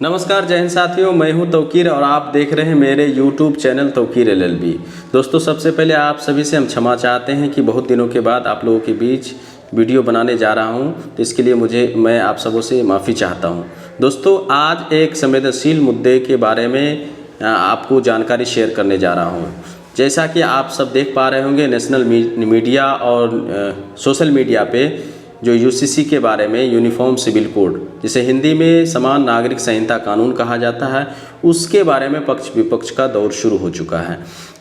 नमस्कार जय हिंद साथियों, मैं हूं तौकीर और आप देख रहे हैं मेरे YouTube चैनल तौकीर LLB। दोस्तों, सबसे पहले आप सभी से हम क्षमा चाहते हैं कि बहुत दिनों के बाद आप लोगों के बीच वीडियो बनाने जा रहा हूं, तो इसके लिए मैं आप सबों से माफ़ी चाहता हूं। दोस्तों, आज एक संवेदनशील मुद्दे के बारे में आपको जानकारी शेयर करने जा रहा हूँ। जैसा कि आप सब देख पा रहे होंगे, नेशनल मीडिया और सोशल मीडिया पे जो यूसीसी के बारे में, यूनिफॉर्म सिविल कोड, जिसे हिंदी में समान नागरिक संहिता कानून कहा जाता है, उसके बारे में पक्ष विपक्ष का दौर शुरू हो चुका है।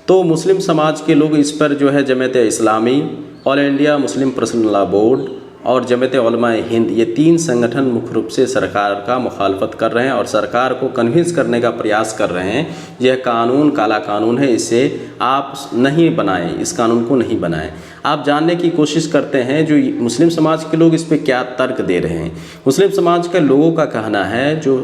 तो मुस्लिम समाज के लोग इस पर जो है Jamaat Islami, all India Muslim personal law board और जमात उलमा-ए हिंद, ये तीन संगठन मुख्य रूप से सरकार का मुखालफत कर रहे हैं और सरकार को कन्विंस करने का प्रयास कर रहे हैं यह कानून काला कानून है, इसे आप नहीं बनाएं, इस कानून को नहीं बनाएं। आप जानने की कोशिश करते हैं जो मुस्लिम समाज के लोग इस पे क्या तर्क दे रहे हैं। मुस्लिम समाज के लोगों का कहना है जो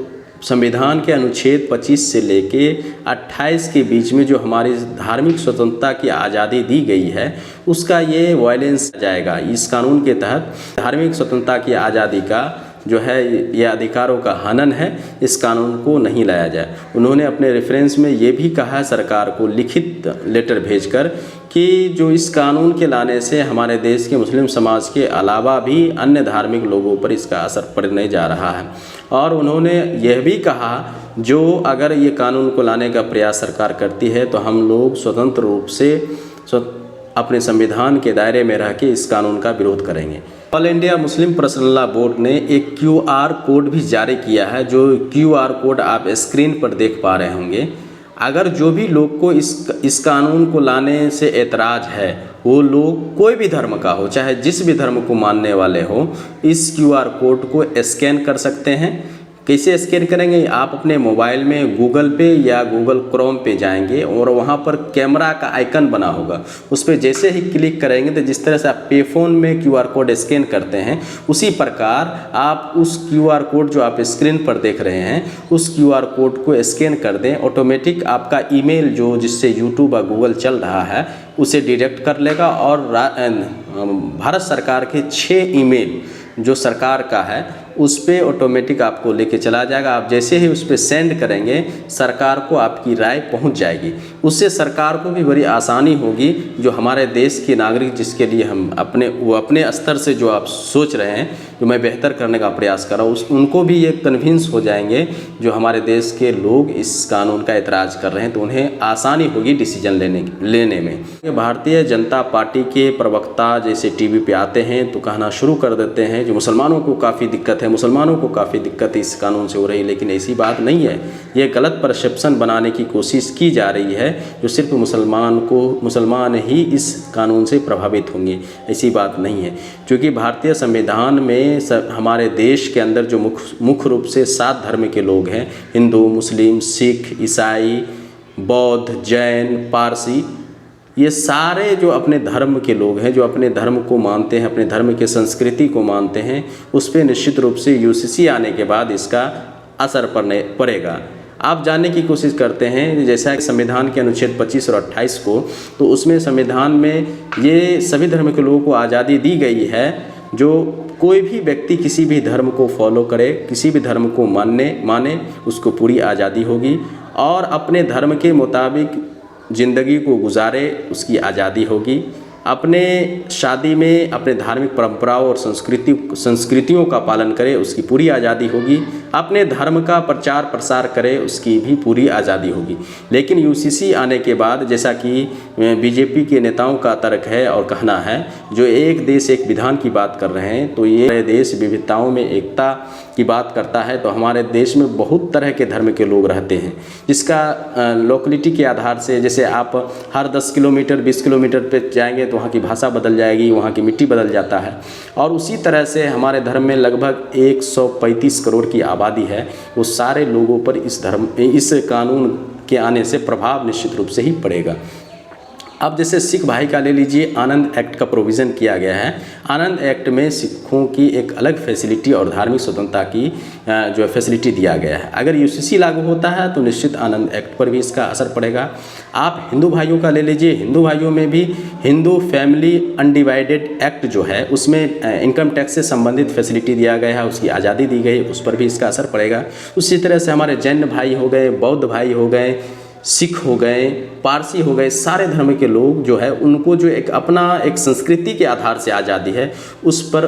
संविधान के अनुच्छेद 25 से लेके 28 के बीच में जो हमारी धार्मिक स्वतंत्रता की आज़ादी दी गई है, उसका ये वायलेंस जाएगा। इस कानून के तहत धार्मिक स्वतंत्रता की आज़ादी का जो है यह अधिकारों का हनन है, इस कानून को नहीं लाया जाए। उन्होंने अपने रेफरेंस में ये भी कहा है सरकार को लिखित लेटर भेजकर कि जो इस कानून के लाने से हमारे देश के मुस्लिम समाज के अलावा भी अन्य धार्मिक लोगों पर इसका असर पड़ने जा रहा है। और उन्होंने यह भी कहा जो अगर ये कानून को लाने का प्रयास सरकार करती है तो हम लोग स्वतंत्र रूप से अपने संविधान के दायरे में रह के इस कानून का विरोध करेंगे। All India Muslim personal law board ने एक QR कोड भी जारी किया है, जो QR कोड आप स्क्रीन पर देख पा रहे होंगे। अगर जो भी लोग को इस कानून को लाने से एतराज़ है, वो लोग कोई भी धर्म का हो, चाहे जिस भी धर्म को मानने वाले हो, इस QR कोड को स्कैन कर सकते हैं। कैसे स्कैन करेंगे? आप अपने मोबाइल में गूगल पे या गूगल क्रोम पे जाएंगे और वहाँ पर कैमरा का आइकन बना होगा, उस पर जैसे ही क्लिक करेंगे तो जिस तरह से आप पे फ़ोन में QR कोड स्कैन करते हैं, उसी प्रकार आप उस QR कोड जो आप स्क्रीन पर देख रहे हैं, उस QR कोड को स्कैन कर दें। ऑटोमेटिक आपका ईमेल जो जिससे यूट्यूब और गूगल चल रहा है उसे डिटेक्ट कर लेगा और भारत सरकार के 6 ईमेल जो सरकार का है उस पर ऑटोमेटिक आपको लेके चला जाएगा। आप जैसे ही उस पर सेंड करेंगे, सरकार को आपकी राय पहुंच जाएगी। उससे सरकार को भी बड़ी आसानी होगी। जो हमारे देश के नागरिक जिसके लिए हम अपने स्तर से जो आप सोच रहे हैं, जो मैं बेहतर करने का प्रयास कर रहा हूँ, उनको भी ये कन्विंस हो जाएंगे। जो हमारे देश के लोग इस कानून का एतराज़ कर रहे हैं तो उन्हें आसानी होगी डिसीजन लेने में। भारतीय जनता पार्टी के प्रवक्ता जैसे टीवी पे आते हैं तो कहना शुरू कर देते हैं जो मुसलमानों को काफ़ी दिक्कत है, मुसलमानों को काफ़ी दिक्कत इस कानून से हो रही है, लेकिन ऐसी बात नहीं है। ये गलत परसेप्शन बनाने की कोशिश की जा रही है जो सिर्फ मुसलमान ही इस कानून से प्रभावित होंगे, ऐसी बात नहीं है। क्योंकि भारतीय संविधान में हमारे देश के अंदर जो मुख्य रूप से 7 धर्म के लोग हैं, हिंदू, मुस्लिम, सिख, ईसाई, बौद्ध, जैन, पारसी, ये सारे जो अपने धर्म के लोग हैं, जो अपने धर्म को मानते हैं, अपने धर्म के संस्कृति को मानते हैं, उस पर निश्चित रूप से यूसीसी आने के बाद इसका असर पड़ेगा। आप जानने की कोशिश करते हैं जैसा संविधान के अनुच्छेद 25 और 28 को, तो उसमें संविधान में ये सभी धर्म के लोगों को आज़ादी दी गई है। जो कोई भी व्यक्ति किसी भी धर्म को फॉलो करे, किसी भी धर्म को माने, उसको पूरी आज़ादी होगी और अपने धर्म के मुताबिक ज़िंदगी को गुजारे, उसकी आज़ादी होगी। अपने शादी में अपने धार्मिक परंपराओं और संस्कृतियों का पालन करे, उसकी पूरी आज़ादी होगी। अपने धर्म का प्रचार प्रसार करे, उसकी भी पूरी आज़ादी होगी। लेकिन यूसीसी आने के बाद, जैसा कि बीजेपी के नेताओं का तर्क है और कहना है, जो एक देश एक विधान की बात कर रहे हैं, तो ये देश विविधताओं में एकता की बात करता है। तो हमारे देश में बहुत तरह के धर्म के लोग रहते हैं, जिसका लोकेलिटी के आधार से, जैसे आप हर 10 किलोमीटर 20 किलोमीटर पे जाएंगे तो वहाँ की भाषा बदल जाएगी, वहाँ की मिट्टी बदल जाता है। और उसी तरह से हमारे धर्म में लगभग 135 करोड़ की आबादी है। वो सारे लोगों पर इस कानून के आने से प्रभाव निश्चित रूप से ही पड़ेगा। अब जैसे सिख भाई का ले लीजिए, आनंद एक्ट का प्रोविज़न किया गया है। आनंद एक्ट में सिखों की एक अलग फैसिलिटी और धार्मिक स्वतंत्रता की जो है फैसिलिटी दिया गया है। अगर यूसीसी लागू होता है तो निश्चित आनंद एक्ट पर भी इसका असर पड़ेगा। आप हिंदू भाइयों का ले लीजिए, हिंदू भाइयों में भी हिंदू फैमिली अनडिवाइडेड एक्ट जो है उसमें इनकम टैक्स से संबंधित फैसिलिटी दिया गया है, उसकी आज़ादी दी गई, उस पर भी इसका असर पड़ेगा। उसी तरह से हमारे जैन भाई हो गए, बौद्ध भाई हो गए, सिख हो गए, पारसी हो गए, सारे धर्म के लोग जो है उनको जो एक अपना एक संस्कृति के आधार से आज़ादी है उस पर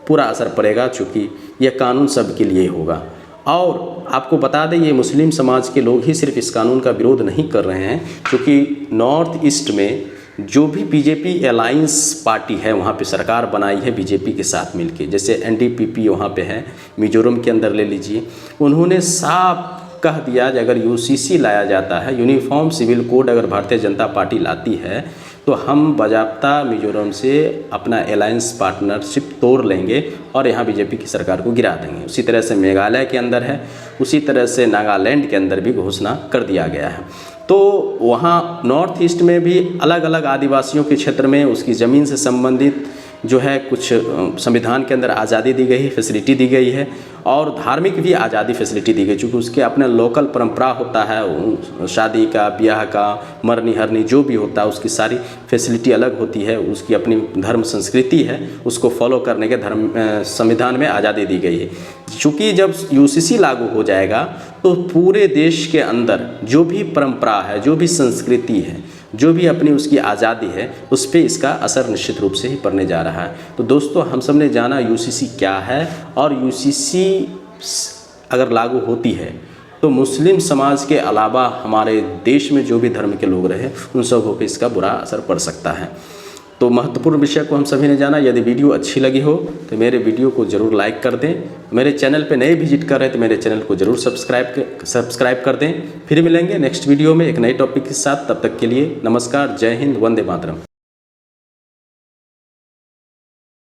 पूरा असर पड़ेगा, चूँकि यह कानून सबके लिए होगा। और आपको बता दें ये मुस्लिम समाज के लोग ही सिर्फ इस कानून का विरोध नहीं कर रहे हैं, क्योंकि नॉर्थ ईस्ट में जो भी बीजेपी अलायंस पार्टी है वहाँ पे सरकार बनाई है बीजेपी के साथ मिलके, जैसे एनडीपीपी वहाँ पे है, मिजोरम के अंदर ले लीजिए, उन्होंने साफ कह दिया कि अगर यूसीसी लाया जाता है, यूनिफॉर्म सिविल कोड अगर भारतीय जनता पार्टी लाती है तो हम बाज़ाब्ता मिजोरम से अपना अलायंस पार्टनरशिप तोड़ लेंगे और यहाँ बीजेपी की सरकार को गिरा देंगे। उसी तरह से मेघालय के अंदर है, उसी तरह से नागालैंड के अंदर भी घोषणा कर दिया गया है। तो वहाँ नॉर्थ ईस्ट में भी अलग अलग आदिवासियों के क्षेत्र में उसकी ज़मीन से संबंधित जो है कुछ संविधान के अंदर आज़ादी दी गई, फैसिलिटी दी गई है, और धार्मिक भी आज़ादी फैसिलिटी दी गई, चूँकि उसके अपने लोकल परंपरा होता है, शादी का, ब्याह का, मरनी हरनी जो भी होता है उसकी सारी फैसिलिटी अलग होती है, उसकी अपनी धर्म संस्कृति है, उसको फॉलो करने के धर्म संविधान में आज़ादी दी गई है। चूँकि जब यूसीसी लागू हो जाएगा तो पूरे देश के अंदर जो भी परंपरा है, जो भी संस्कृति है, जो भी अपनी उसकी आज़ादी है, उस पर इसका असर निश्चित रूप से ही पड़ने जा रहा है। तो दोस्तों हम सब ने जाना यूसीसी क्या है, और यूसीसी अगर लागू होती है तो मुस्लिम समाज के अलावा हमारे देश में जो भी धर्म के लोग रहे उन सबों पे इसका बुरा असर पड़ सकता है। तो महत्वपूर्ण विषय को हम सभी ने जाना। यदि वीडियो अच्छी लगी हो तो मेरे वीडियो को ज़रूर लाइक कर दें। मेरे चैनल पे नए विजिट कर रहे हैं तो मेरे चैनल को ज़रूर सब्सक्राइब कर दें। फिर मिलेंगे नेक्स्ट वीडियो में एक नए टॉपिक के साथ। तब तक के लिए नमस्कार, जय हिंद, वंदे मातरम।